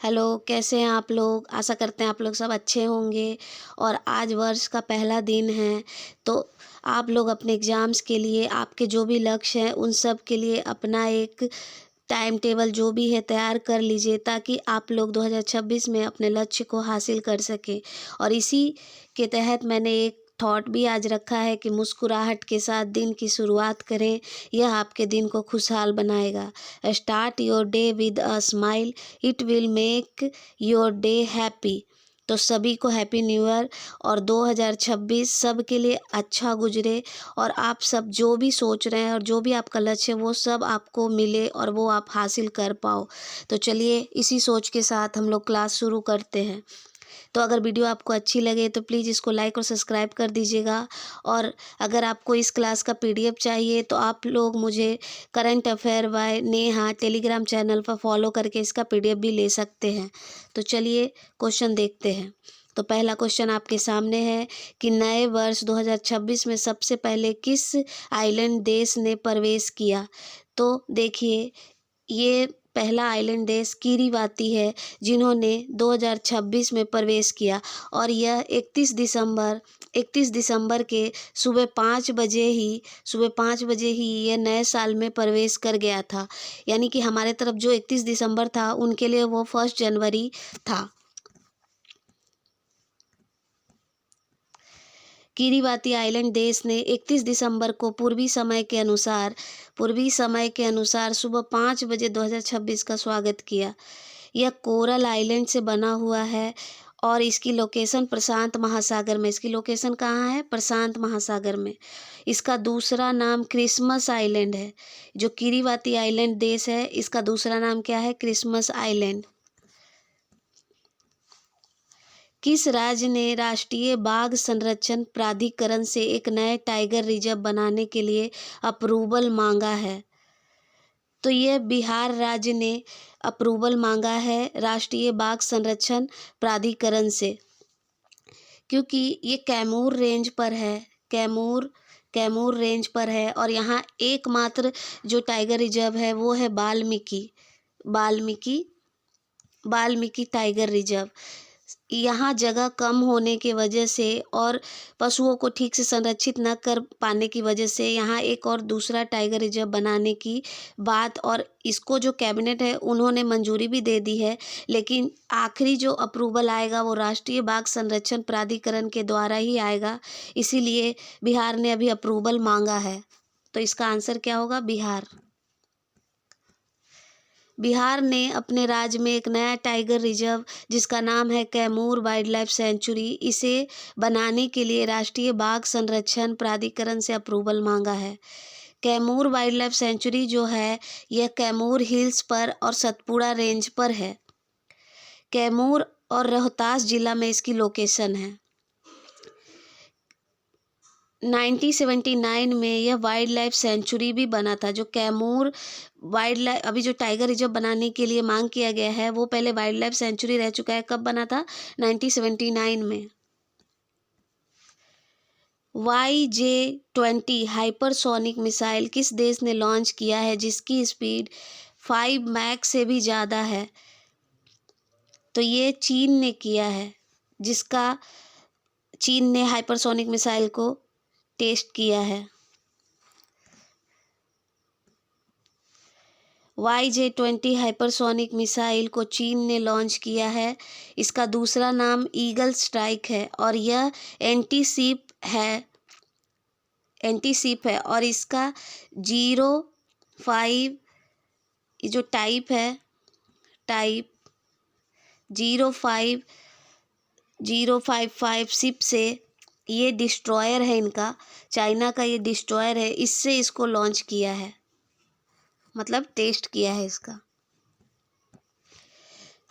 Hello, कैसे हैं आप लोग? आशा करते हैं आप लोग सब अच्छे होंगे। और आज वर्ष का पहला दिन है, तो आप लोग अपने एग्ज़ाम्स के लिए आपके जो भी लक्ष्य हैं उन सब के लिए अपना एक टाइम टेबल जो भी है तैयार कर लीजिए, ताकि आप लोग 2026 में अपने लक्ष्य को हासिल कर सकें। और इसी के तहत मैंने एक थॉट भी आज रखा है कि मुस्कुराहट के साथ दिन की शुरुआत करें। यह आपके दिन को खुशहाल बनाएगा। Start your day with a smile, it will make your day happy. तो सभी को हैप्पी न्यू ईयर, और 2026 सब के लिए अच्छा गुजरे। और आप सब जो भी सोच रहे हैं और जो भी आपका लक्ष्य है वो सब आपको मिले और वो आप हासिल कर पाओ। तो चलिए इसी सोच के साथ हम लोग क्लास शुरू करते हैं। तो अगर वीडियो आपको अच्छी लगे तो प्लीज़ इसको लाइक और सब्सक्राइब कर दीजिएगा। और अगर आपको इस क्लास का पीडीएफ चाहिए तो आप लोग मुझे current affair by Neha Telegram channel पर फॉलो करके इसका पीडीएफ भी ले सकते हैं। तो चलिए क्वेश्चन देखते हैं। तो पहला क्वेश्चन आपके सामने है कि नए वर्ष 2026 में सबसे पहले किस आइलैंड देश ने प्रवेश किया। तो देखिए, ये पहला आइलैंड देश किरीबाती है, जिन्होंने 2026 में प्रवेश किया। और यह 31 दिसंबर के सुबह 5 बजे ही यह नए साल में प्रवेश कर गया था। यानी कि हमारे तरफ जो 31 दिसंबर था उनके लिए वो 1 जनवरी था। किरीबाती आइलैंड देश ने 31 दिसंबर को पूर्वी समय के अनुसार सुबह 5 बजे 2026 का स्वागत किया। यह कोरल आइलैंड से बना हुआ है और इसकी लोकेशन प्रशांत महासागर में। इसकी लोकेशन कहाँ है? प्रशांत महासागर में। इसका दूसरा नाम क्रिसमस आइलैंड है। जो किरीबाती आइलैंड देश है, इसका दूसरा नाम क्या है? Christmas island. किस राज्य ने राष्ट्रीय बाघ संरक्षण प्राधिकरण से एक नए टाइगर रिजर्व बनाने के लिए अप्रूवल मांगा है? तो यह बिहार राज्य ने अप्रूवल मांगा है राष्ट्रीय बाघ संरक्षण प्राधिकरण से, क्योंकि ये कैमूर रेंज पर है। कैमूर रेंज पर है और यहाँ एकमात्र जो टाइगर रिजर्व है वो है वाल्मीकि वाल्मीकि टाइगर रिजर्व। यहाँ जगह कम होने की वजह से और पशुओं को ठीक से संरक्षित न कर पाने की वजह से यहाँ एक और दूसरा टाइगर रिजर्व बनाने की बात, और इसको जो कैबिनेट है उन्होंने मंजूरी भी दे दी है। लेकिन आखिरी जो अप्रूवल आएगा वो राष्ट्रीय बाघ संरक्षण प्राधिकरण के द्वारा ही आएगा। इसीलिए बिहार ने अभी अप्रूवल मांगा है। तो इसका आंसर क्या होगा? बिहार। बिहार ने अपने राज्य में एक नया टाइगर रिजर्व, जिसका नाम है कैमूर वाइल्ड लाइफ सेंचुरी, इसे बनाने के लिए राष्ट्रीय बाघ संरक्षण प्राधिकरण से अप्रूवल मांगा है। कैमूर वाइल्ड लाइफ सेंचुरी जो है यह कैमूर हिल्स पर और सतपुड़ा रेंज पर है। कैमूर और रोहतास जिला में इसकी लोकेशन है। 1979 में यह वाइल्ड लाइफ सेंचुरी भी बना था। जो कैमूर वाइल्ड लाइफ अभी जो टाइगर रिजर्व बनाने के लिए मांग किया गया है वो पहले वाइल्ड लाइफ सेंचुरी रह चुका है। कब बना था? 1979 में। YJ-20 हाइपरसोनिक मिसाइल किस देश ने लॉन्च किया है जिसकी स्पीड 5 मैक से भी ज़्यादा है? तो ये चीन ने किया है, चीन ने हाइपरसोनिक मिसाइल को टेस्ट किया है। YJ-20 हाइपरसोनिक मिसाइल को चीन ने लॉन्च किया है। इसका दूसरा नाम ईगल स्ट्राइक है और यह एंटी शिप है और इसका 05 जो टाइप 05055 शिप से, ये डिस्ट्रॉयर है इनका, चाइना का ये डिस्ट्रॉयर है, इससे इसको लॉन्च किया है, मतलब टेस्ट किया है इसका।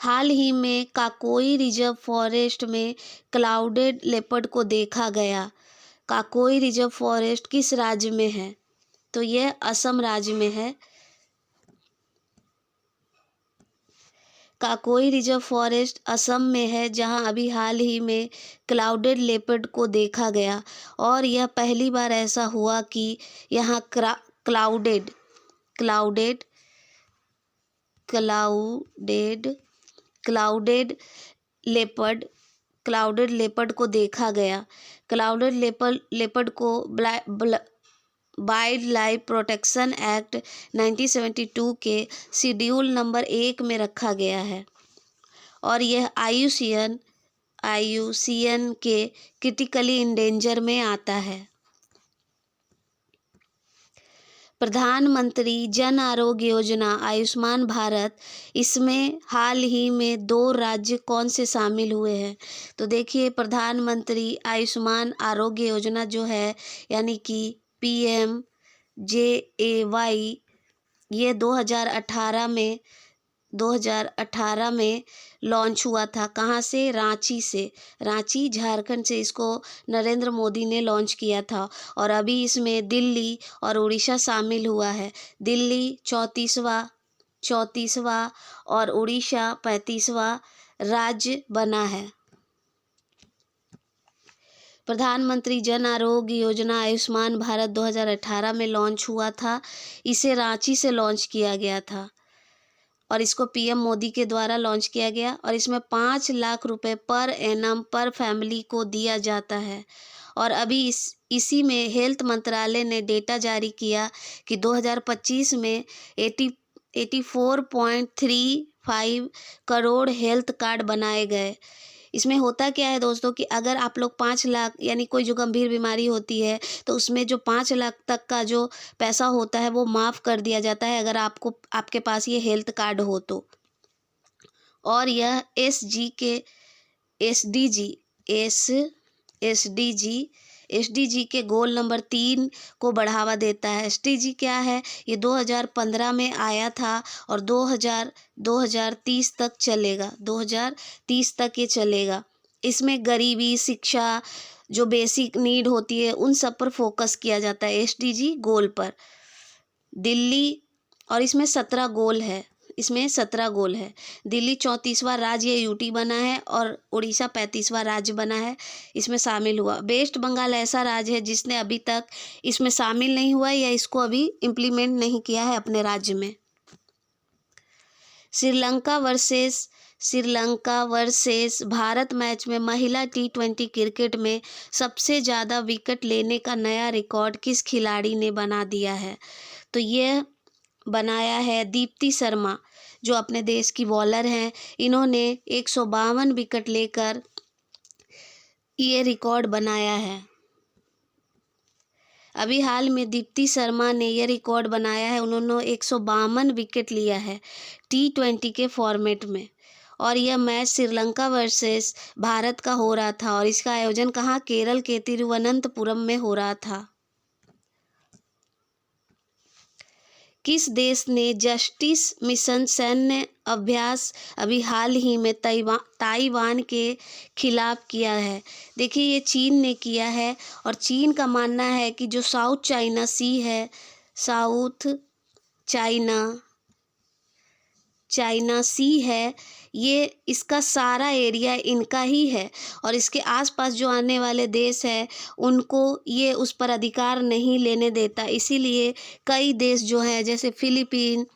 हाल ही में काकोई रिजर्व फॉरेस्ट में क्लाउडेड लेपर्ड को देखा गया। काकोई रिजर्व फॉरेस्ट किस राज्य में है? तो यह असम राज्य में है। काकोई रिजर्व फॉरेस्ट असम में है, जहां अभी हाल ही में क्लाउडेड लेपर्ड को देखा गया। और यह पहली बार ऐसा हुआ कि यहाँ clouded clouded leopard clouded leopard को देखा गया। क्लाउडेड लेपर्ड को वाइल्ड लाइफ प्रोटेक्शन एक्ट 1972 के शेड्यूल नंबर 1 में रखा गया है और यह IUCN के क्रिटिकली इंडेंजर में आता है। प्रधानमंत्री जन आरोग्य योजना आयुष्मान भारत, इसमें हाल ही में 2 राज्य कौन से शामिल हुए हैं? तो देखिए, प्रधानमंत्री आयुष्मान आरोग्य योजना जो है यानी कि PMJAY, ये 2018 में लॉन्च हुआ था। कहाँ से? रांची से। रांची झारखंड से इसको नरेंद्र मोदी ने लॉन्च किया था और अभी इसमें दिल्ली और उड़ीसा शामिल हुआ है। दिल्ली 34वां और उड़ीसा 35वां राज्य बना है। प्रधानमंत्री जन आरोग्य योजना आयुष्मान भारत 2018 में लॉन्च हुआ था। इसे रांची से लॉन्च किया गया था और इसको PM मोदी के द्वारा लॉन्च किया गया और इसमें 5 लाख रुपए पर एनम पर फैमिली को दिया जाता है। और अभी इसी में हेल्थ मंत्रालय ने डेटा जारी किया कि 2025 में 84.35 करोड़ हेल्थ कार्ड बनाए गए। इसमें होता क्या है दोस्तों कि अगर आप लोग 5 लाख यानी कोई जो गंभीर बीमारी होती है तो उसमें जो 5 लाख तक का जो पैसा होता है वो माफ़ कर दिया जाता है अगर आपके पास ये हेल्थ कार्ड हो तो। और यह SDG के गोल नंबर 3 को बढ़ावा देता है। SDG क्या है? ये 2015 में आया था और 2030 तक चलेगा। 2030 तक ये चलेगा। इसमें गरीबी, शिक्षा, जो बेसिक नीड होती है उन सब पर फोकस किया जाता है SDG गोल पर। दिल्ली और इसमें 17 गोल है। दिल्ली 34वां राज्य UT बना है और उड़ीसा 35वां राज्य बना है, इसमें शामिल हुआ। वेस्ट बंगाल ऐसा राज्य है जिसने अभी तक इसमें शामिल नहीं हुआ या इसको अभी इम्प्लीमेंट नहीं किया है अपने राज्य में। श्रीलंका वर्सेस भारत मैच में महिला T20 क्रिकेट में सबसे ज़्यादा विकेट लेने का नया रिकॉर्ड किस खिलाड़ी ने बना दिया है? तो यह बनाया है दीप्ति शर्मा, जो अपने देश की बॉलर हैं। इन्होंने 152 विकेट लेकर ये रिकॉर्ड बनाया है। अभी हाल में दीप्ति शर्मा ने यह रिकॉर्ड बनाया है। उन्होंने 152 विकेट लिया है T20 के फॉर्मेट में और यह मैच श्रीलंका वर्सेस भारत का हो रहा था और इसका आयोजन कहाँ? केरल के तिरुवनंतपुरम में हो रहा था। किस देश ने जस्टिस मिशन सैन्य अभ्यास अभी हाल ही में ताइवान के खिलाफ किया है? देखिए, ये चीन ने किया है और चीन का मानना है कि जो साउथ चाइना सी है, ये इसका सारा एरिया इनका ही है और इसके आसपास जो आने वाले देश हैं उनको ये उस पर अधिकार नहीं लेने देता। इसीलिए कई देश जो हैं जैसे फिलीपीन,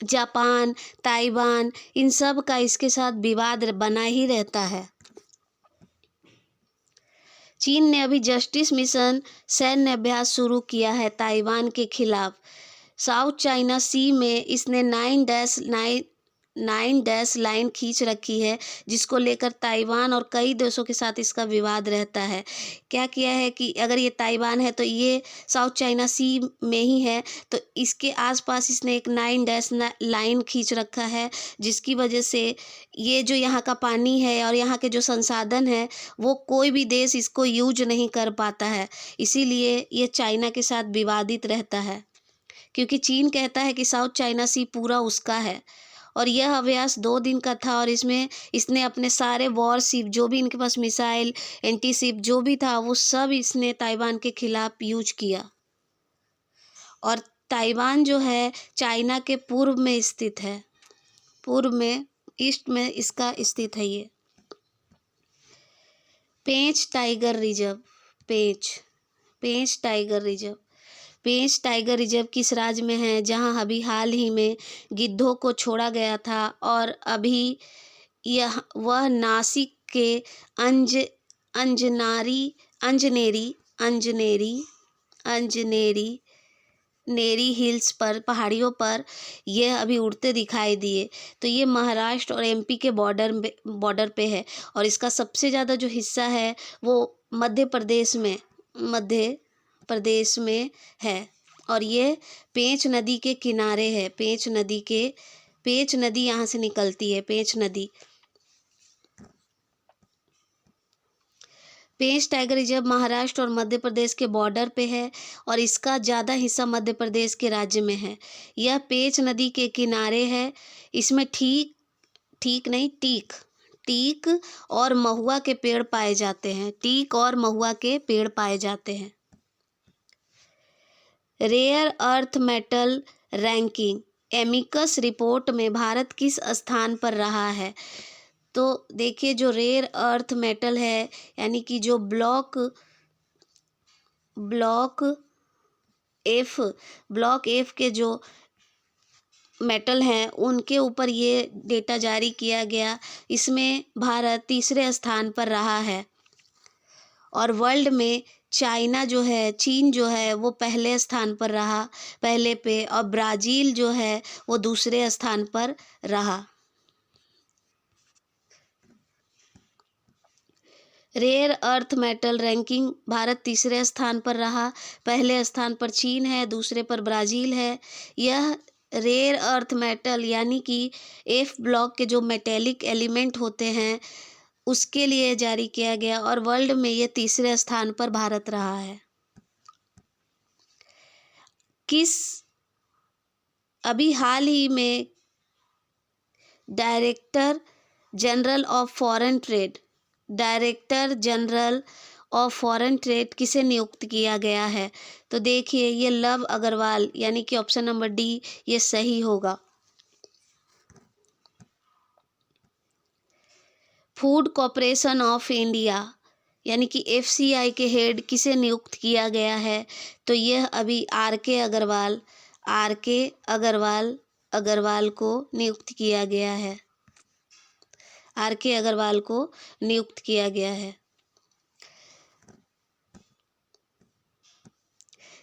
जापान, ताइवान, इन सब का इसके साथ विवाद बना ही रहता है। चीन ने अभी जस्टिस मिशन सैन्य अभ्यास शुरू किया है ताइवान के खिलाफ। साउथ चाइना सी में इसने 9 लाइन खींच रखी है जिसको लेकर ताइवान और कई देशों के साथ इसका विवाद रहता है। क्या किया है कि अगर ये ताइवान है तो ये साउथ चाइना सी में ही है, तो इसके आसपास इसने एक 9 लाइन खींच रखा है जिसकी वजह से ये जो यहाँ का पानी है और यहाँ के जो संसाधन है वो कोई भी देश इसको यूज नहीं कर पाता है। इसीलिए ये चाइना के साथ विवादित रहता है क्योंकि चीन कहता है कि साउथ चाइना सी पूरा उसका है। और यह अभ्यास 2 दिन का था और इसमें इसने अपने सारे वॉरशिप, जो भी इनके पास मिसाइल, एंटीशिप जो भी था, वो सब इसने ताइवान के खिलाफ यूज किया। और ताइवान जो है चाइना के पूर्व में स्थित है, पूर्व में, ईस्ट में इसका स्थित है ये। पेंच टाइगर रिजर्व किस राज्य में है? जहां अभी हाल ही में गिद्धों को छोड़ा गया था और अभी वह नासिक के अंज अंजनारी अंजनेरी अंजनेरी अंजनेरी नेरी हिल्स पर, पहाड़ियों पर यह अभी उड़ते दिखाई दिए। तो ये महाराष्ट्र और एमपी के बॉर्डर पे है। और इसका सबसे ज़्यादा जो हिस्सा है वो मध्य प्रदेश में है। और ये पेंच नदी के किनारे है। पेंच नदी यहाँ से निकलती है। पेंच टाइगर रिजर्व महाराष्ट्र और मध्य प्रदेश के बॉर्डर पे है और इसका ज़्यादा हिस्सा मध्य प्रदेश के राज्य में है। यह पेंच नदी के किनारे है। इसमें टीक और महुआ के पेड़ पाए जाते हैं। Rare earth metal ranking Amicus report में भारत किस स्थान पर रहा है? तो देखिए, जो रेयर अर्थ मेटल है यानी कि जो ब्लॉक एफ के जो मेटल हैं उनके ऊपर ये डेटा जारी किया गया। इसमें भारत तीसरे स्थान पर रहा है। और वर्ल्ड में चीन जो है वो पहले स्थान पर रहा, पहले पे। और ब्राज़ील जो है वो दूसरे स्थान पर रहा। Rare earth metal ranking Bharat तीसरे स्थान पर रहा। पहले स्थान पर चीन है, दूसरे पर ब्राज़ील है। यह रेयर अर्थ मेटल यानी कि एफ ब्लॉक के जो मेटेलिक एलिमेंट होते हैं उसके लिए जारी किया गया और वर्ल्ड में ये तीसरे स्थान पर भारत रहा है। अभी हाल ही में director general of foreign trade किसे नियुक्त किया गया है? तो देखिए, ये लव अग्रवाल यानी कि ऑप्शन नंबर डी ये सही होगा। फूड कॉर्पोरेशन ऑफ इंडिया यानी कि एफसीआई के हेड किसे नियुक्त किया गया है? तो यह अभी आर के अग्रवाल को नियुक्त किया गया है।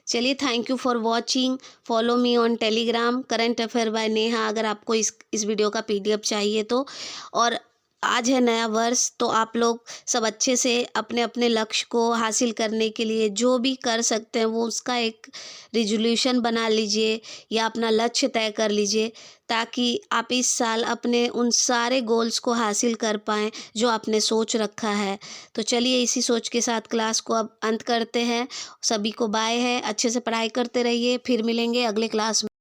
चलिए, thank you for watching. Follow me on Telegram current affair by Neha, अगर आपको इस वीडियो का पीडीएफ चाहिए तो। और आज है नया वर्ष, तो आप लोग सब अच्छे से अपने अपने लक्ष्य को हासिल करने के लिए जो भी कर सकते हैं वो उसका एक रिजोल्यूशन बना लीजिए या अपना लक्ष्य तय कर लीजिए, ताकि आप इस साल अपने उन सारे गोल्स को हासिल कर पाएँ जो आपने सोच रखा है। तो चलिए, इसी सोच के साथ क्लास को अब अंत करते हैं। सभी को बाय है। अच्छे से पढ़ाई करते रहिए। फिर मिलेंगे अगले क्लास में।